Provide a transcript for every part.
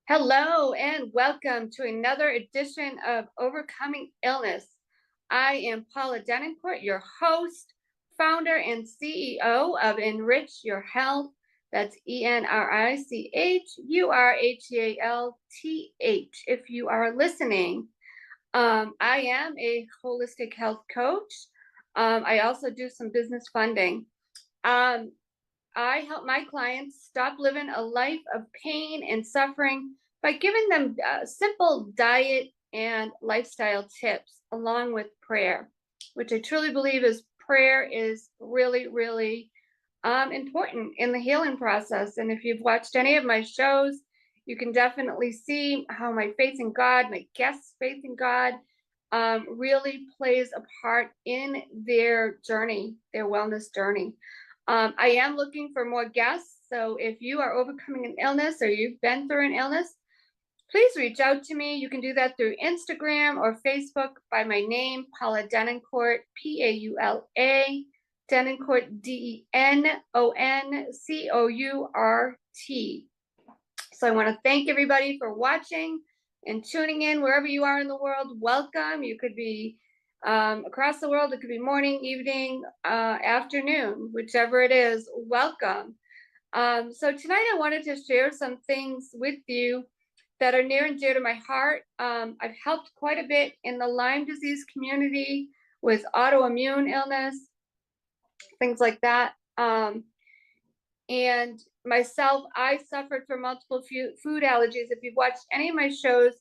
Hello and welcome to another edition of Overcoming Illness. I am Paula Denoncourt, your host, founder, and CEO of Enrich Your Health. That's ENRICHURHEALTH. If you are listening, I am a holistic health coach. I also do some business funding. I help my clients stop living a life of pain and suffering by giving them simple diet and lifestyle tips along with prayer, which I truly believe is prayer is really important in the healing process. And if you've watched any of my shows, you can definitely see how my faith in God, my guests' faith in God, really plays a part in their journey, their wellness journey. I am looking for more guests. So if you are overcoming an illness or you've been through an illness, please reach out to me. You can do that through Instagram or Facebook by my name, Paula Denoncourt, Paula Denoncourt, DENONCOURT. So I want to thank everybody for watching and tuning in wherever you are in the world. Welcome. You could be across the world. It could be morning, evening, afternoon, whichever it is. Welcome. So tonight I wanted to share some things with you that are near and dear to my heart. I've helped quite a bit in the Lyme disease community with autoimmune illness, things like that. And myself, I suffered from multiple food allergies. If you've watched any of my shows,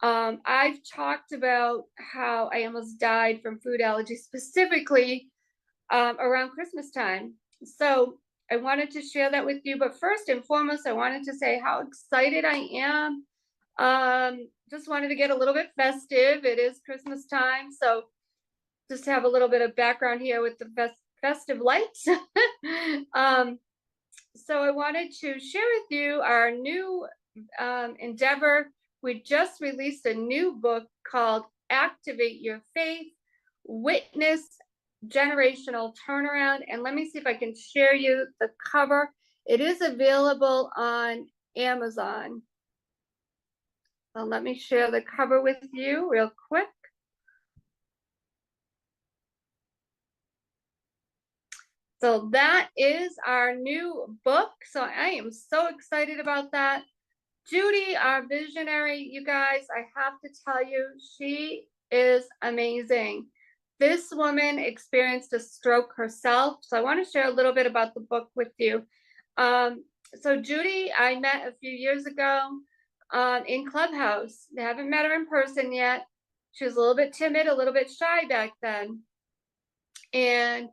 I've talked about how I almost died from food allergies, specifically around Christmas time. So I wanted to share that with you. But first and foremost, I wanted to say how excited I am. Just wanted to get a little bit festive. It is Christmas time. So just to have a little bit of background here with the festive lights. So I wanted to share with you our new endeavor. We just released a new book called Activate Your Faith, Witness Generational Turnaround. And let me see if I can share you the cover. It is available on Amazon. So let me share the cover with you real quick. So that is our new book. So I am so excited about that. Judy, our visionary, you guys, I have to tell you, she is amazing. This woman experienced a stroke herself. So I want to share a little bit about the book with you. So Judy, I met a few years ago in Clubhouse. I haven't met her in person yet. She was a little bit timid, a little bit shy back then. And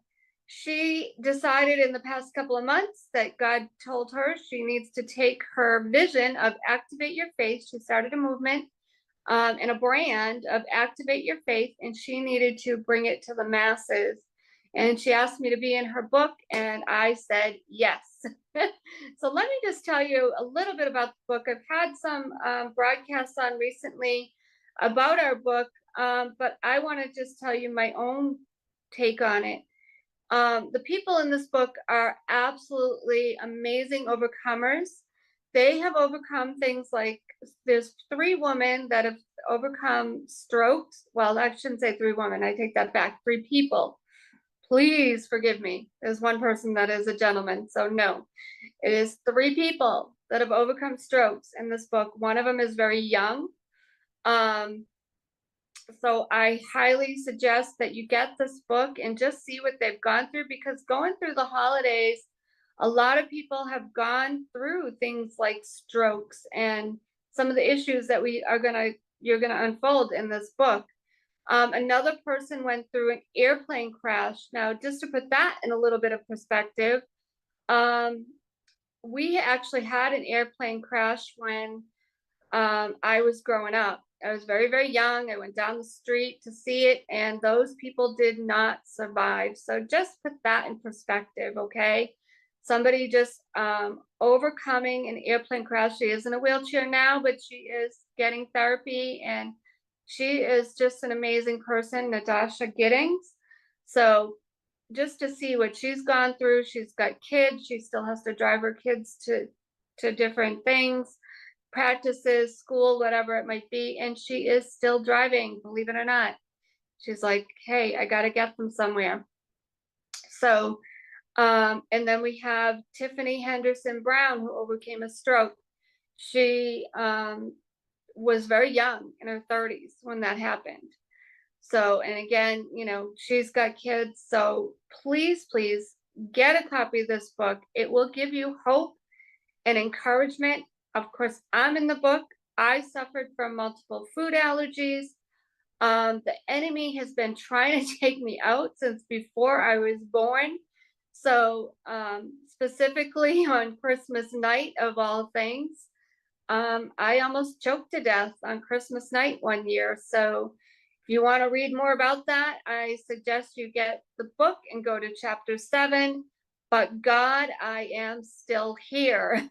she decided in the past couple of months that God told her she needs to take her vision of Activate Your Faith. She started a movement and a brand of Activate Your Faith, and she needed to bring it to the masses. And she asked me to be in her book, and I said yes. So let me just tell you a little bit about the book. I've had some broadcasts on recently about our book, but I want to just tell you my own take on it. The people in this book are absolutely amazing overcomers. They have overcome things like, there's 3 women that have overcome strokes. Well, I shouldn't say 3 women. I take that back. 3 people. Please forgive me. There's 1 person that is a gentleman. So no, it is 3 people that have overcome strokes in this book. One of them is very young. So I highly suggest that you get this book and just see what they've gone through, because going through the holidays, a lot of people have gone through things like strokes and some of the issues that you're gonna unfold in this book. Another person went through an airplane crash. Now, just to put that in a little bit of perspective, we actually had an airplane crash when I was growing up. I was very young. I went down the street to see it, and those people did not survive. So just put that in perspective, okay? Somebody just overcoming an airplane crash. She is in a wheelchair now, but she is getting therapy, and she is just an amazing person, Natasha Giddings. So just to see what she's gone through. She's got kids. She still has to drive her kids to different things. practices, school, whatever it might be, and she is still driving, believe it or not. She's like, hey, I got to get them somewhere. So, and then we have Tiffany Henderson Brown, who overcame a stroke. She was very young, in her 30s, when that happened. So, and again, you know, she's got kids. So please, please get a copy of this book. It will give you hope and encouragement. Of course, I'm in the book. I suffered from multiple food allergies. The enemy has been trying to take me out since before I was born. So specifically on Christmas night, of all things, I almost choked to death on Christmas night one year. So if you want to read more about that, I suggest you get the book and go to chapter 7. But God, I am still here.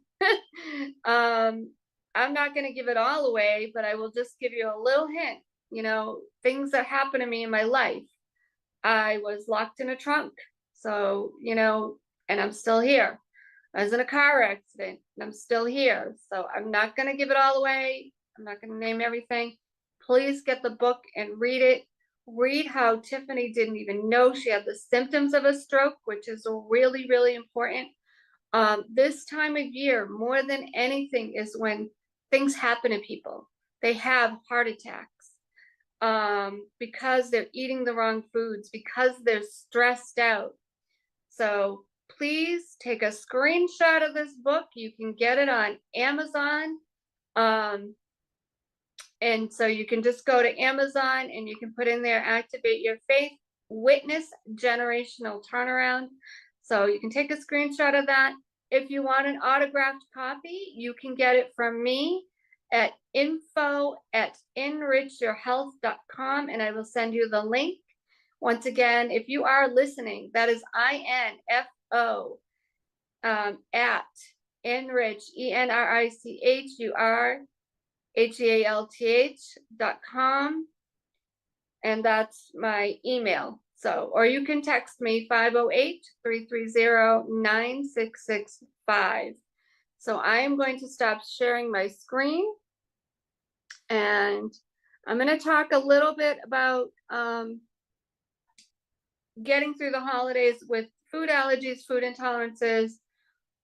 I'm not going to give it all away, but I will just give you a little hint. You know, things that happened to me in my life. I was locked in a trunk. So, you know, and I'm still here. I was in a car accident and I'm still here. So I'm not going to give it all away. I'm not going to name everything. Please get the book and read it. Read how Tiffany didn't even know she had the symptoms of a stroke, which is really, really important. This time of year, more than anything, is when things happen to people. They have heart attacks because they're eating the wrong foods, because they're stressed out. So please take a screenshot of this book. You can get it on Amazon. And so you can just go to Amazon and you can put in there, Activate Your Faith, Witness Generational Turnaround. So you can take a screenshot of that. If you want an autographed copy, you can get it from me at info@enrichyourhealth.com, and I will send you the link. Once again, if you are listening, that is INFO at enrich, ENRICHYOURHEALTH.com, and that's my email. So, or you can text me 508-330-9665. So I am going to stop sharing my screen, and I'm going to talk a little bit about getting through the holidays with food allergies, food intolerances,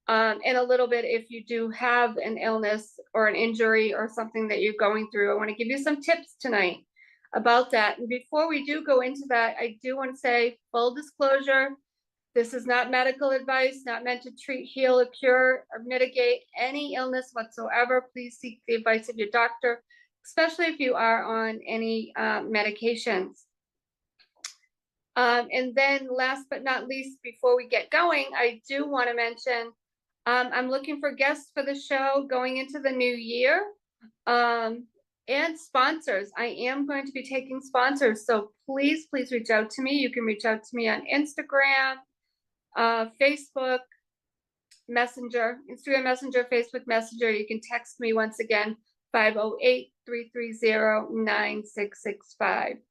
and a little bit if you do have an illness or an injury or something that you're going through. I want to give you some tips tonight about that. And before we do go into that, I do want to say, full disclosure, this is not medical advice, not meant to treat, heal, or cure, or mitigate any illness whatsoever. Please seek the advice of your doctor, especially if you are on any medications. And then last but not least, before we get going, I do want to mention, I'm looking for guests for the show going into the new year, and sponsors. I am going to be taking sponsors. So please, please reach out to me. You can reach out to me on Instagram, Facebook Messenger, Instagram Messenger, Facebook Messenger. You can text me once again, 508-330-9665.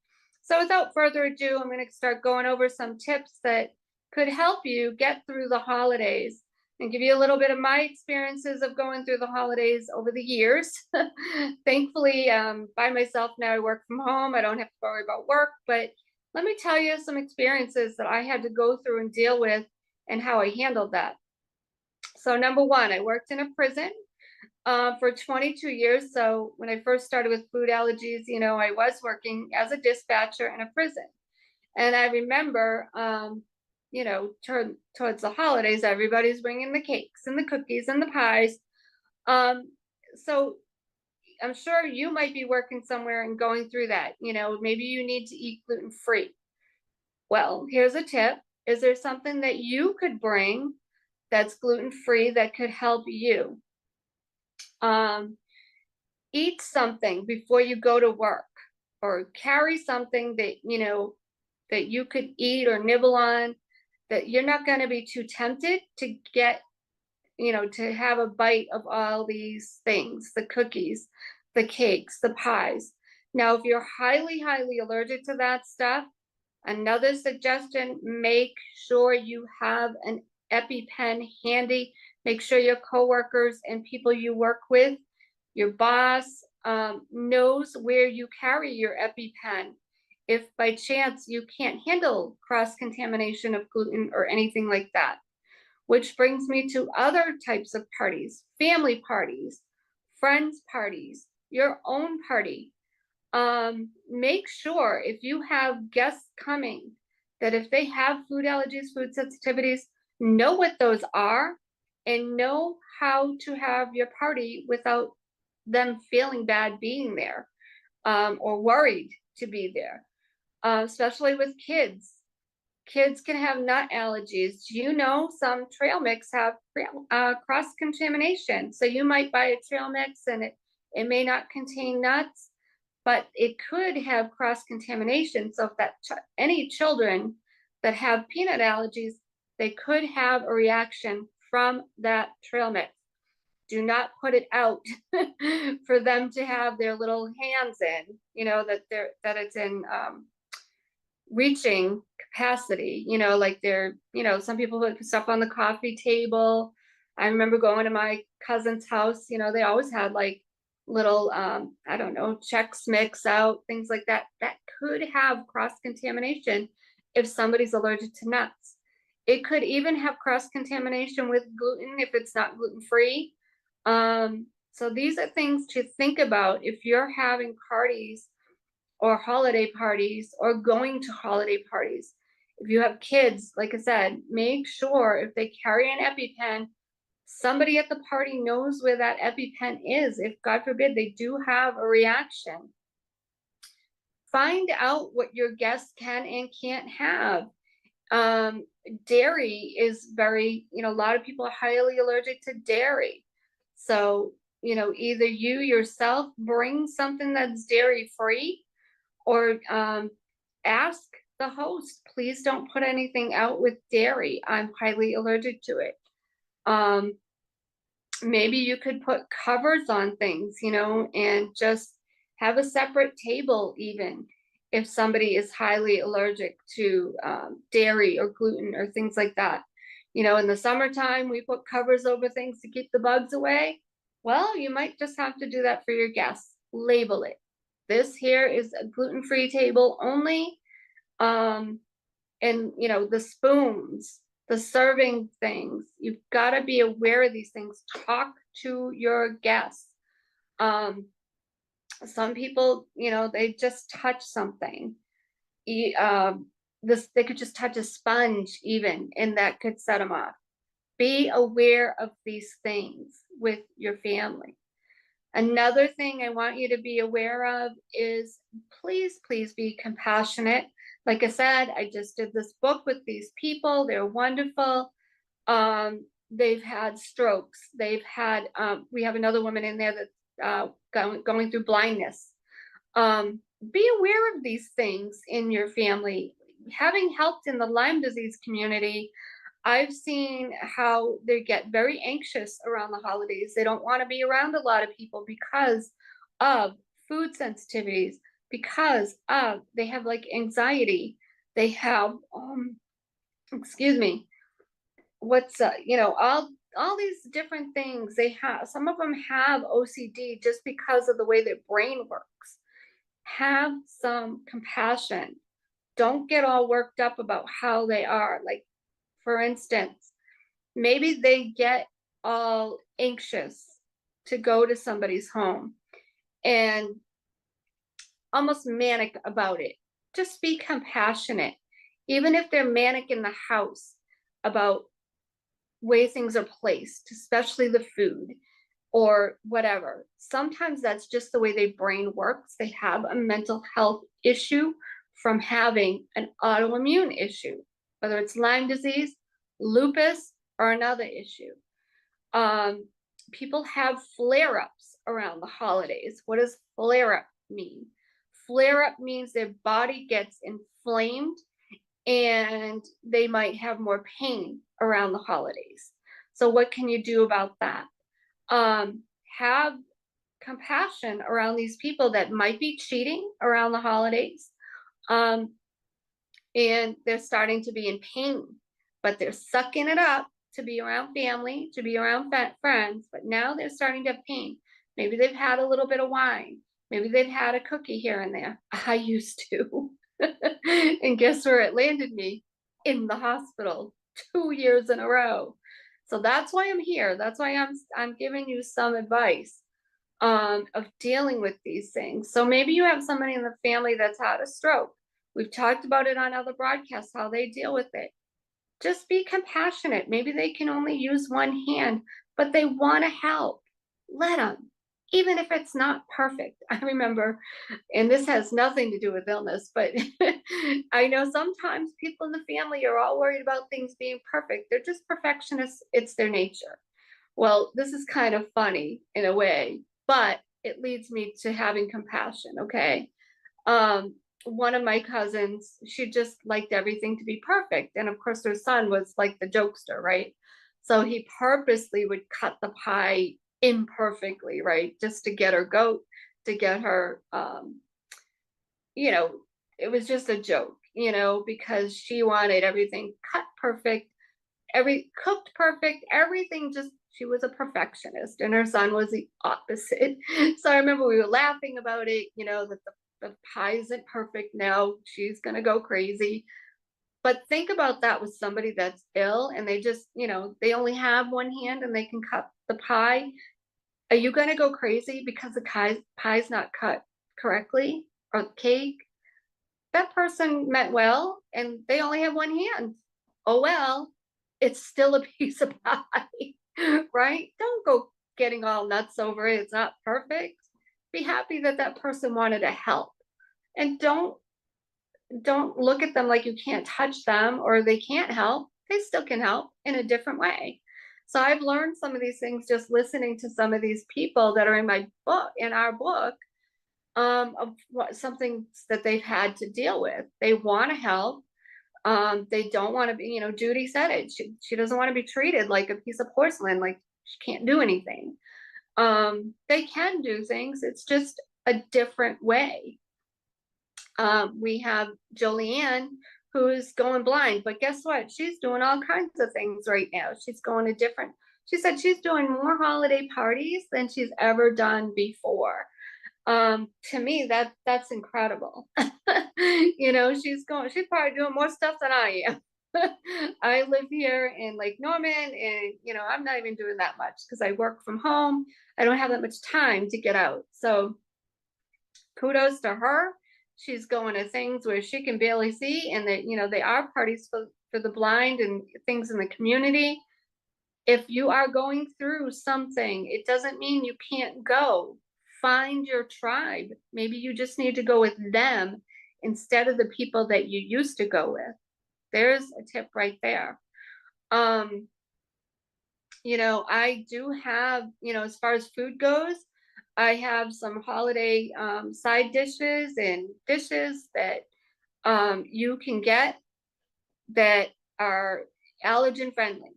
So without further ado, I'm going to start going over some tips that could help you get through the holidays and give you a little bit of my experiences of going through the holidays over the years. Thankfully, by myself now, I work from home. I don't have to worry about work, but let me tell you some experiences that I had to go through and deal with and how I handled that. So number one, I worked in a prison for 22 years. So when I first started with food allergies, you know, I was working as a dispatcher in a prison. And I remember, you know, towards the holidays, everybody's bringing the cakes and the cookies and the pies. So I'm sure you might be working somewhere and going through that. You know, maybe you need to eat gluten-free. Well, here's a tip. Is there something that you could bring that's gluten-free that could help you? Eat something before you go to work, or carry something that, you know, that you could eat or nibble on, that you're not going to be too tempted to get, you know, to have a bite of all these things, the cookies, the cakes, the pies. Now, if you're highly, highly allergic to that stuff, another suggestion, make sure you have an EpiPen handy. Make sure your coworkers and people you work with Your boss knows where you carry your EpiPen. If by chance you can't handle cross-contamination of gluten or anything like that. Which brings me to other types of parties, family parties, friends parties, your own party. Make sure if you have guests coming, that if they have food allergies, food sensitivities, know what those are and know how to have your party without them feeling bad being there, or worried to be there, especially with kids. Kids can have nut allergies. You know, some trail mix have cross-contamination. So you might buy a trail mix and it may not contain nuts, but it could have cross-contamination. So if that any children that have peanut allergies, they could have a reaction from that trail mix. Do not put it out for them to have their little hands in, you know, that it's in reaching capacity, you know, like they're, you know, some people put stuff on the coffee table. I remember going to my cousin's house, you know, they always had like little, I don't know, Chex Mix out, things like that, that could have cross-contamination if somebody's allergic to nuts. It could even have cross-contamination with gluten if it's not gluten-free. So these are things to think about if you're having parties or holiday parties or going to holiday parties. If you have kids, like I said, make sure if they carry an EpiPen, somebody at the party knows where that EpiPen is. If God forbid they do have a reaction. Find out what your guests can and can't have. Dairy is very, you know, a lot of people are highly allergic to dairy. So, you know, either you yourself bring something that's dairy free, or ask the host, please don't put anything out with dairy. I'm highly allergic to it. Maybe you could put covers on things, you know, and just have a separate table even if somebody is highly allergic to dairy or gluten or things like that. You know, in the summertime, we put covers over things to keep the bugs away. Well, you might just have to do that for your guests. Label it. This here is a gluten-free table only. And you know, the spoons, the serving things, you've got to be aware of these things. Talk to your guests. Some people, you know, they just touch something. They could just touch a sponge even, and that could set them off. Be aware of these things with your family. Another thing I want you to be aware of is please, please be compassionate. Like I said, I just did this book with these people. They're wonderful. They've had strokes. They've had, we have another woman in there that's going through blindness. Be aware of these things in your family. Having helped in the Lyme disease community, I've seen how they get very anxious around the holidays. They don't want to be around a lot of people because of food sensitivities, because of they have like anxiety. They have, excuse me, what's you know, all these different things. They have, some of them have OCD just because of the way their brain works. Have some compassion. Don't get all worked up about how they are. Like, for instance, maybe they get all anxious to go to somebody's home and almost manic about it. Just be compassionate. Even if they're manic in the house about way things are placed, especially the food or whatever. Sometimes that's just the way their brain works. They have a mental health issue from having an autoimmune issue, whether it's Lyme disease, lupus, or another issue. People have flare-ups around the holidays. What does flare-up mean? Flare-up means their body gets inflamed and they might have more pain around the holidays. So what can you do about that? Have compassion around these people that might be cheating around the holidays. And they're starting to be in pain, but they're sucking it up to be around family, to be around friends, but now they're starting to have pain. Maybe they've had a little bit of wine. Maybe they've had a cookie here and there. I used to. And guess where it landed me? In the hospital 2 years in a row. So that's why I'm here. That's why I'm giving you some advice of dealing with these things. So maybe you have somebody in the family that's had a stroke. We've talked about it on other broadcasts, how they deal with it. Just be compassionate. Maybe they can only use one hand, but they want to help. Let them, even if it's not perfect. I remember, and this has nothing to do with illness, but I know sometimes people in the family are all worried about things being perfect. They're just perfectionists. It's their nature. Well, this is kind of funny in a way, but it leads me to having compassion. Okay. One of my cousins, she just liked everything to be perfect. And of course, her son was like the jokester, right? So he purposely would cut the pie imperfectly, right? Just to get her goat, to get her, you know, it was just a joke, because she wanted everything cut perfect, every cooked perfect, everything just, she was a perfectionist, and her son was the opposite. So I remember we were laughing about it, that the pie isn't perfect now. She's gonna go crazy. But think about that with somebody that's ill and they just, they only have one hand and they can cut the pie. Are you gonna go crazy because the pie's not cut correctly, or cake? That person meant well and they only have one hand. Oh well, it's still a piece of pie, right? Don't go getting all nuts over it. It's not perfect. Be happy that that person wanted to help, and don't look at them like you can't touch them or they can't help. They still can help in a different way. So I've learned some of these things just listening to some of these people that are in my book, in our book, of what something that they've had to deal with. They want to help. They don't want to be, Judy said it. She doesn't want to be treated like a piece of porcelain, like she can't do anything. They can do things. It's just a different way. We have Jolene, who's going blind, but guess what? She's doing all kinds of things right now. She said she's doing more holiday parties than she's ever done before. To me, that's incredible. She's probably doing more stuff than I am. I live here in Lake Norman, and I'm not even doing that much because I work from home. I don't have that much time to get out. So kudos to her. She's going to things where she can barely see, and that they are parties for the blind and things in the community. If you are going through something, it doesn't mean you can't go. Find your tribe. Maybe you just need to go with them instead of the people that you used to go with. There's a tip right there. I do have, as far as food goes, I have some holiday side dishes and dishes that you can get that are allergen friendly.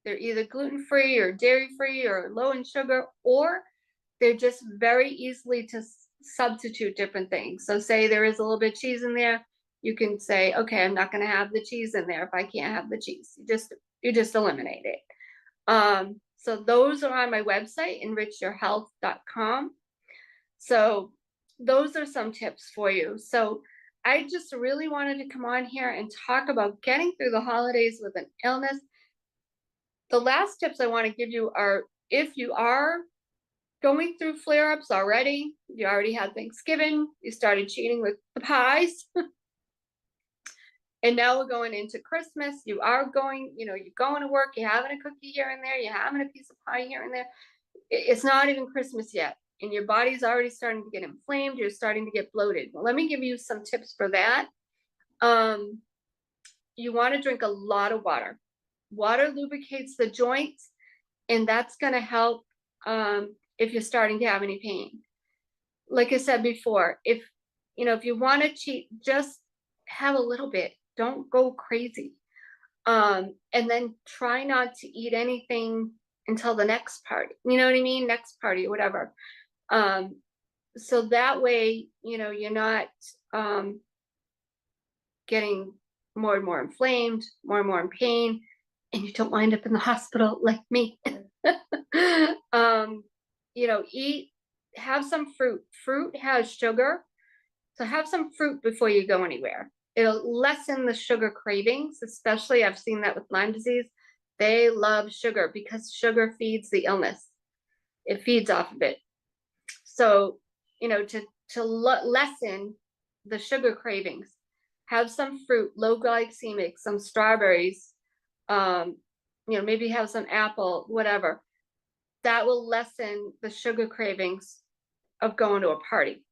They're either gluten-free or dairy-free or low in sugar, or they're just very easily to substitute different things. So say there is a little bit of cheese in there, you can say, okay, I'm not going to have the cheese in there if I can't have the cheese. You just eliminate it. So those are on my website, enrichyourhealth.com. So those are some tips for you. So I just really wanted to come on here and talk about getting through the holidays with an illness. The last tips I want to give you are, if you are going through flare-ups already, you already had Thanksgiving, you started cheating with the pies, and now we're going into Christmas, you're going to work, you're having a cookie here and there, you're having a piece of pie here and there. It's not even Christmas yet, and your body's already starting to get inflamed, you're starting to get bloated. Well, let me give you some tips for that. You want to drink a lot of water. Water lubricates the joints, and that's going to help if you're starting to have any pain. Like I said before, if you want to cheat, just have a little bit. Don't go crazy. And then try not to eat anything until the next party. You know what I mean? Next party or whatever. So that way, you're not getting more and more inflamed, more and more in pain, and you don't wind up in the hospital like me. Eat have some fruit. Fruit has sugar, so have some fruit before you go anywhere. It'll lessen the sugar cravings, especially I've seen that with Lyme disease. They love sugar because sugar feeds the illness. It feeds off of it. So, you know, to lessen the sugar cravings, have some fruit, low glycemic, some strawberries, you know, maybe have some apple, whatever. That will lessen the sugar cravings of going to a party.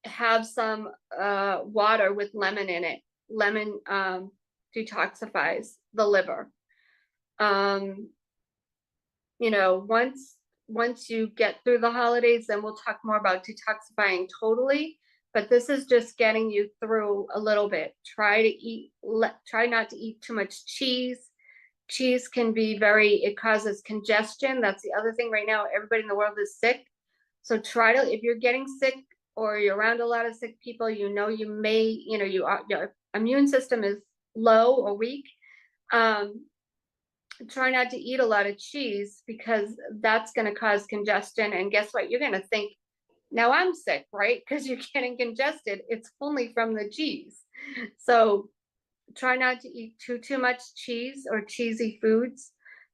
Have some water with lemon in it. Lemon detoxifies the liver. You know, once you get through the holidays, then we'll talk more about detoxifying totally. But this is just getting you through a little bit. Try not to eat too much cheese. Cheese can be it causes congestion. That's the other thing right now. Everybody in the world is sick. So try to, if you're getting sick or you're around a lot of sick people, you know, you may, you know, your immune system is low or weak. Try not to eat a lot of cheese because that's going to cause congestion. And guess what? You're going to think, now I'm sick, right? Because you're getting congested. It's only from the cheese. So try not to eat too much cheese or cheesy foods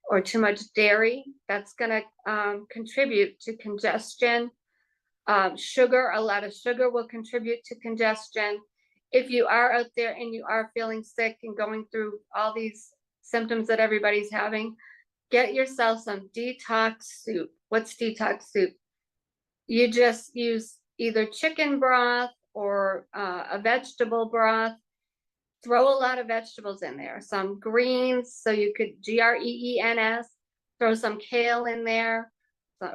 or too much dairy. That's going to contribute to congestion. Sugar, a lot of sugar will contribute to congestion. If you are out there and you are feeling sick and going through all these symptoms that everybody's having, get yourself some detox soup. What's detox soup? You just use either chicken broth or a vegetable broth. Throw a lot of vegetables in there, some greens, so you could greens, throw some kale in there,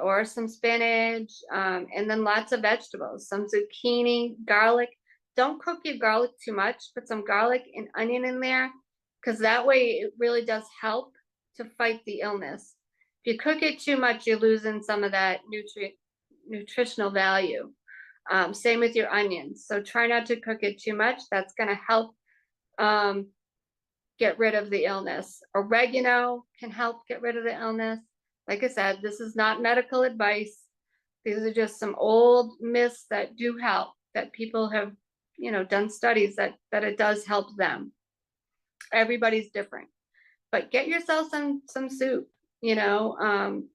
or some spinach, and then lots of vegetables, some zucchini, garlic. Don't cook your garlic too much. Put some garlic and onion in there, because that way it really does help to fight the illness. If you cook it too much, you're losing some of that nutritional value. Same with your onions. So try not to cook it too much. That's going to help get rid of the illness. Oregano can help get id of the illness. Like I said, this is not medical advice. These are just some old myths that do help, that people have, you know, done studies that it does help them. Everybody's different, but get yourself some soup, you know,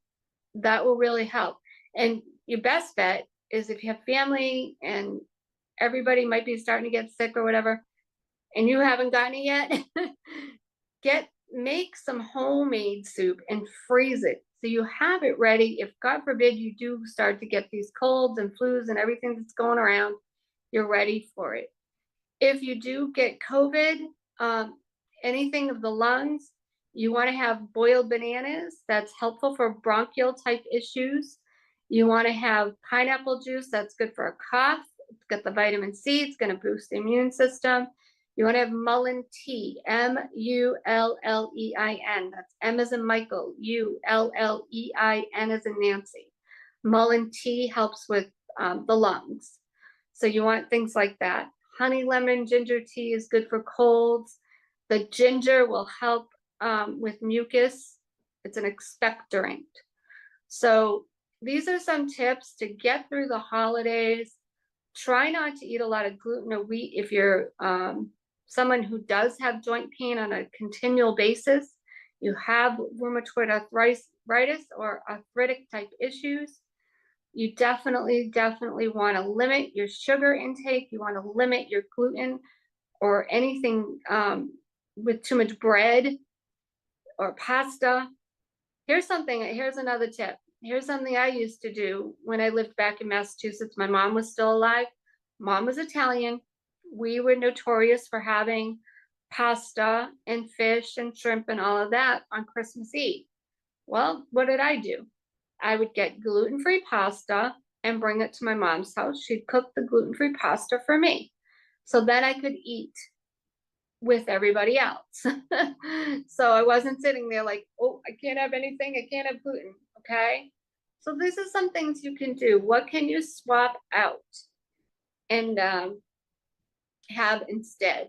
that will really help. And your best bet is if you have family and everybody might be starting to get sick or whatever, and you haven't gotten it yet, make some homemade soup and freeze it so you have it ready. If God forbid you do start to get these colds and flus and everything that's going around, you're ready for it. If you do get COVID, anything of the lungs, you want to have boiled bananas. That's helpful for bronchial type issues. You want to have pineapple juice. That's good for a cough. It's got the vitamin C. It's going to boost the immune system. You want to have mullein tea, Mullein. That's M as in Michael, Ullein as in Nancy. Mullein tea helps with the lungs. So you want things like that. Honey lemon ginger tea is good for colds. The ginger will help with mucus. It's an expectorant. So these are some tips to get through the holidays. Try not to eat a lot of gluten or wheat if you're someone who does have joint pain on a continual basis. You have rheumatoid arthritis or arthritic type issues. You definitely want to limit your sugar intake. You want to limit your gluten or anything with too much bread or pasta. Here's another tip. Here's something I used to do when I lived back in Massachusetts. My mom was still alive. Mom was Italian. We were notorious for having pasta and fish and shrimp and all of that on Christmas Eve. Well, what did I do? I would get gluten-free pasta and bring it to my mom's house. She'd cook the gluten-free pasta for me. So then I could eat with everybody else. So I wasn't sitting there like, oh, I can't have anything. I can't have gluten. Okay. So these are some things you can do. What can you swap out and have instead?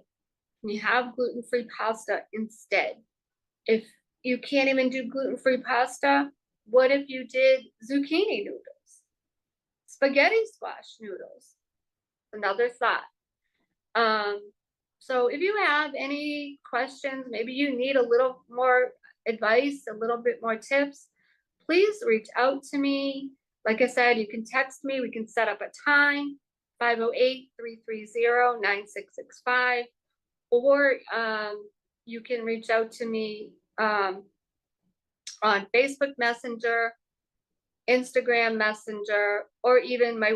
You have gluten-free pasta instead. If you can't even do gluten-free pasta, What if you did zucchini noodles, spaghetti squash noodles? Another thought. So if you have any questions, maybe you need a little more advice, a little bit more tips, please reach out to me. Like I said, you can text me. We can set up a time, 508-330-9665. Or you can reach out to me on Facebook Messenger, Instagram Messenger, or even my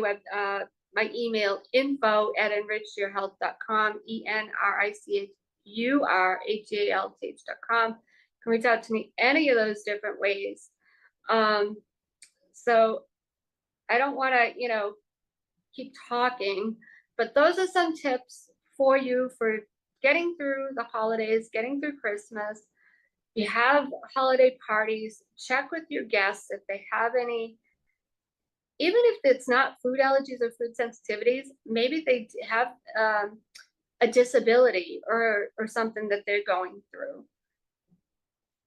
email, info@enrichyourhealth.com, ENRICHURHEALTH.com. You can reach out to me any of those different ways. So I don't want to, keep talking, but those are some tips for you for getting through the holidays, getting through Christmas. If you have holiday parties, check with your guests if they have any, even if it's not food allergies or food sensitivities, maybe they have a disability or something that they're going through.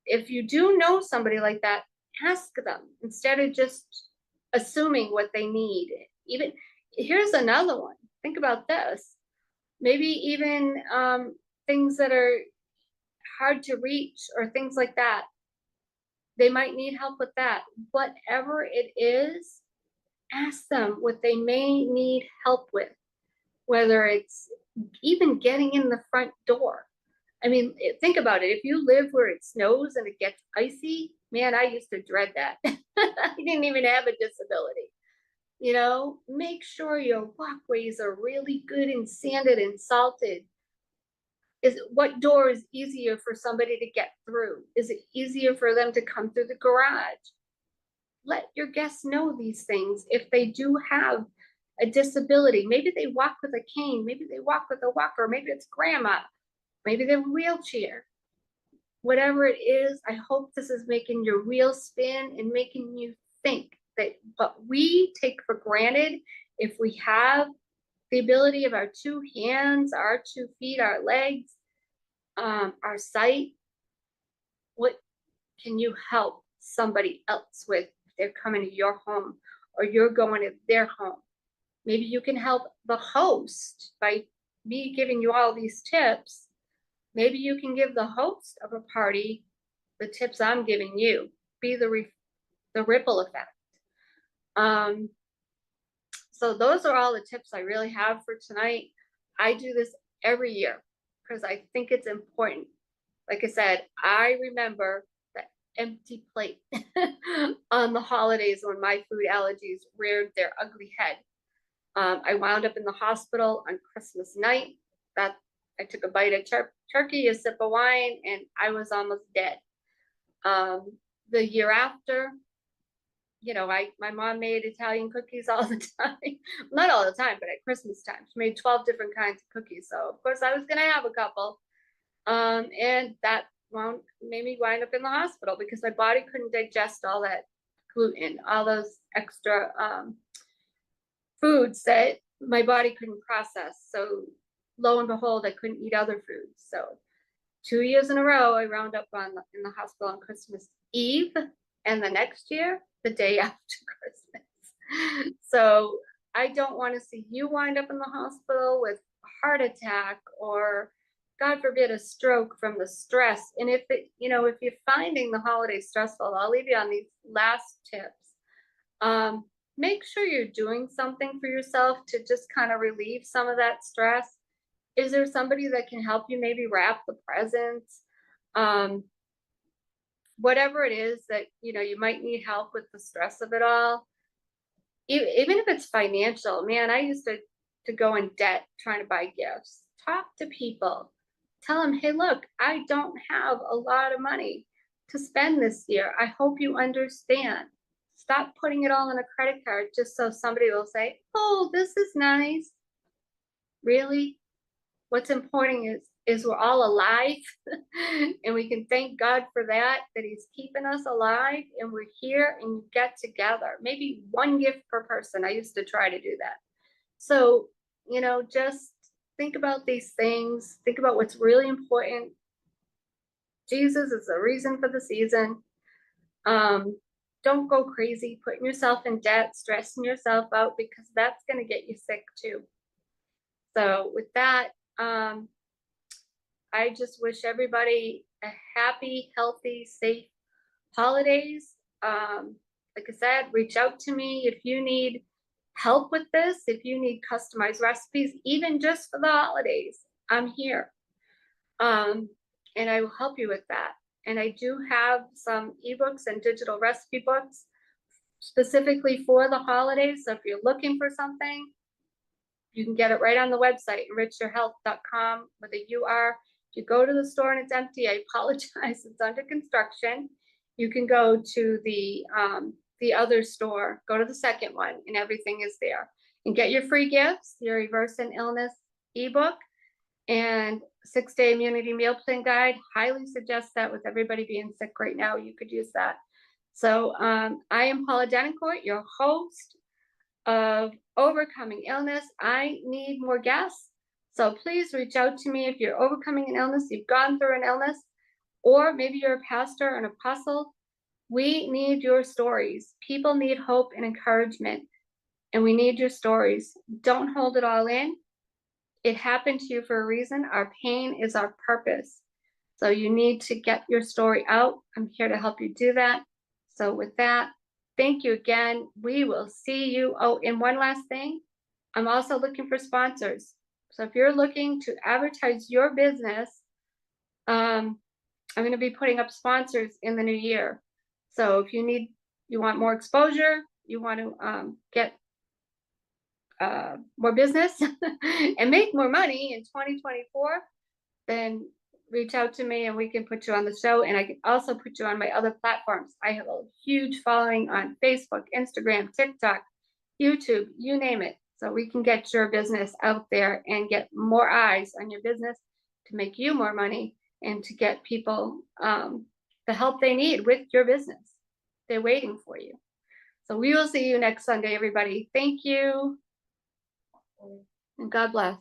If you do know somebody like that, ask them instead of just assuming what they need. Even here's another one. Think about this. Maybe even things that are hard to reach or things like that. They might need help with that. Whatever it is, ask them what they may need help with, whether it's even getting in the front door. I mean, think about it. If you live where it snows and it gets icy, man, I used to dread that. I didn't even have a disability. Make sure your walkways are really good and sanded and salted. What door is easier for somebody to get through? Is it easier for them to come through the garage? Let your guests know these things. If they do have a disability, maybe they walk with a cane, maybe they walk with a walker, maybe it's grandma, maybe they have a wheelchair. Whatever it is, I hope this is making your wheels spin and making you think that what we take for granted, if we have the ability of our two hands, our 2 feet, our legs, our sight, what can you help somebody else with if they're coming to your home or you're going to their home? Maybe you can help the host by me giving you all these tips. Maybe you can give the host of a party the tips I'm giving you. Be the ripple effect. So those are all the tips I really have for tonight. I do this every year because I think it's important. Like I said, I remember the empty plate on the holidays when my food allergies reared their ugly head. I wound up in the hospital on Christmas night. I took a bite of turkey, a sip of wine, and I was almost dead. The year after, my mom made Italian cookies all the time. Not all the time, but at Christmas time. She made 12 different kinds of cookies. So, of course, I was going to have a couple. And that made me wind up in the hospital because my body couldn't digest all that gluten, all those extra foods that my body couldn't process. So, lo and behold, I couldn't eat other foods. So 2 years in a row, I wound up in the hospital on Christmas Eve, and the next year, the day after Christmas. So I don't want to see you wind up in the hospital with a heart attack or, God forbid, a stroke from the stress. And if you're finding the holidays stressful, I'll leave you on these last tips. Make sure you're doing something for yourself to just kind of relieve some of that stress. Is there somebody that can help you maybe wrap the presents? Whatever it is that, you might need help with the stress of it all. Even if it's financial, man, I used to go in debt trying to buy gifts. Talk to people. Tell them, hey, look, I don't have a lot of money to spend this year. I hope you understand. Stop putting it all on a credit card just so somebody will say, oh, this is nice. Really? What's important is we're all alive and we can thank God for that he's keeping us alive and we're here and get together. Maybe one gift per person. I used to try to do that. So, just think about these things. Think about what's really important. Jesus is the reason for the season. don't go crazy, putting yourself in debt, stressing yourself out, because that's going to get you sick too. So with that, I just wish everybody a happy, healthy, safe holidays. Like I said, reach out to me if you need help with this, if you need customized recipes, even just for the holidays, I'm here. And I will help you with that. And I do have some ebooks and digital recipe books specifically for the holidays. So if you're looking for something, you can get it right on the website, enrichyourhealth.com with a UR. If you go to the store and it's empty, I apologize, it's under construction. You can go to the other store, go to the second one, and everything is there. And get your free gifts, your Reversing Illness ebook and 6-day immunity meal plan guide. Highly suggest that with everybody being sick right now, you could use that. So I am Paula Denoncourt, your host of Overcoming Illness. I need more guests. So please reach out to me if you're overcoming an illness, you've gone through an illness, or maybe you're a pastor, an apostle. We need your stories. People need hope and encouragement, and we need your stories. Don't hold it all in. It happened to you for a reason. Our pain is our purpose. So you need to get your story out. I'm here to help you do that. So with that, thank you again. We will see you. Oh, and one last thing. I'm also looking for sponsors. So if you're looking to advertise your business, I'm going to be putting up sponsors in the new year. So if you want more exposure, you want to get more business and make more money in 2024, then reach out to me and we can put you on the show. And I can also put you on my other platforms. I have a huge following on Facebook, Instagram, TikTok, YouTube, you name it. So we can get your business out there and get more eyes on your business to make you more money and to get people the help they need with your business. They're waiting for you. So we will see you next Sunday, everybody. Thank you. And God bless.